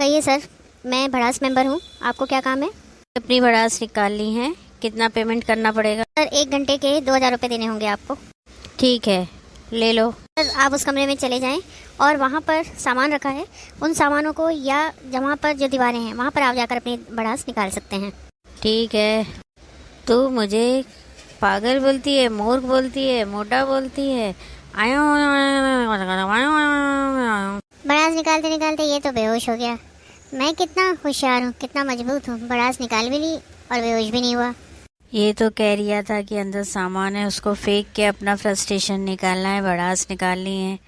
कहिए सर, मैं भड़ास मेंबर हूँ, आपको क्या काम है? अपनी भड़ास निकाल ली है, कितना पेमेंट करना पड़ेगा? सर 1 घंटे के 2000 रुपये देने होंगे आपको। ठीक है, ले लो। सर आप उस कमरे में चले जाएं और वहाँ पर सामान रखा है, उन सामानों को या जहाँ पर जो दीवारें हैं वहाँ पर आप जाकर अपनी भड़ास निकाल सकते हैं। ठीक है। तू मुझे पागल बोलती है, मूर्ख बोलती है, मोटा बोलती है। आयो भड़ास निकालते निकालते ये तो बेहोश हो गया। मैं कितना होशियार हूँ, कितना मजबूत हूँ, भड़ास निकाल भी ली और बेहोश भी नहीं हुआ। ये तो कह रिया था कि अंदर सामान है, उसको फेंक के अपना फ्रस्ट्रेशन निकालना है, भड़ास निकालनी है।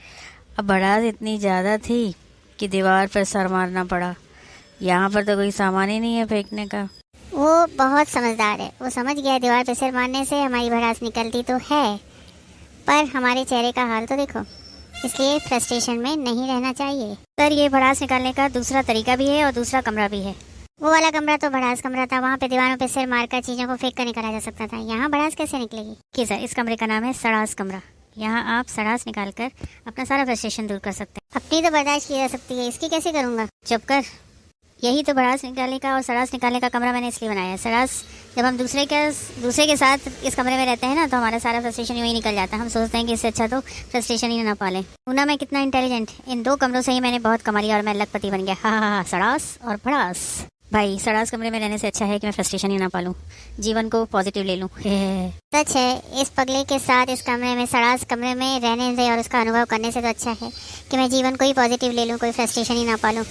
अब भड़ास इतनी ज़्यादा थी कि दीवार पर सर मारना पड़ा। यहाँ पर तो कोई सामान ही नहीं है फेंकने का। वो बहुत समझदार है, वो समझ गया दीवार पे सिर मारने से हमारी भड़ास निकलती तो है, पर हमारे चेहरे का हाल तो देखो, इसलिए फ्रस्ट्रेशन में नहीं रहना चाहिए। सर ये भड़ास निकालने का दूसरा तरीका भी है और दूसरा कमरा भी है। वो वाला कमरा तो भड़ास कमरा था, वहाँ पे दीवारों पे सिर मारकर चीज़ों को फेंक कर निकाला जा सकता था। यहाँ भड़ास कैसे निकलेगी? कि सर इस कमरे का नाम है सड़ास कमरा। यहाँ आप सड़ास निकाल कर अपना सारा फ्रस्ट्रेशन दूर कर सकते हैं। अपनी तो बर्दाश्त की जा सकती है, इसकी कैसे करूँगा? चुप कर। यही तो भड़ास निकालने का और सड़ास निकालने का कमरा मैंने इसलिए बनाया है। सड़ास जब हम दूसरे के साथ इस कमरे में रहते हैं ना, तो हमारा सारा फ्रस्ट्रेशन यूँ ही निकल जाता है। हम सोचते हैं कि इससे अच्छा तो फ्रस्ट्रेशन ही ना पालें। ना मैं कितना इंटेलिजेंट, इन 2 कमरों से ही मैंने बहुत कमा लिया और मैं लखपति बन गया। हाँ, सड़ास और भड़ास। भाई सड़ास कमरे में रहने से अच्छा है कि मैं फ्रस्ट्रेशन ही ना पालूं, जीवन को पॉजिटिव ले लूं। सच है, इस पगले के साथ इस कमरे में, सड़ास कमरे में रहने से और उसका अनुभव करने से तो अच्छा है कि मैं जीवन को ही पॉजिटिव ले लूं, कोई फ्रस्ट्रेशन ही ना पालूं।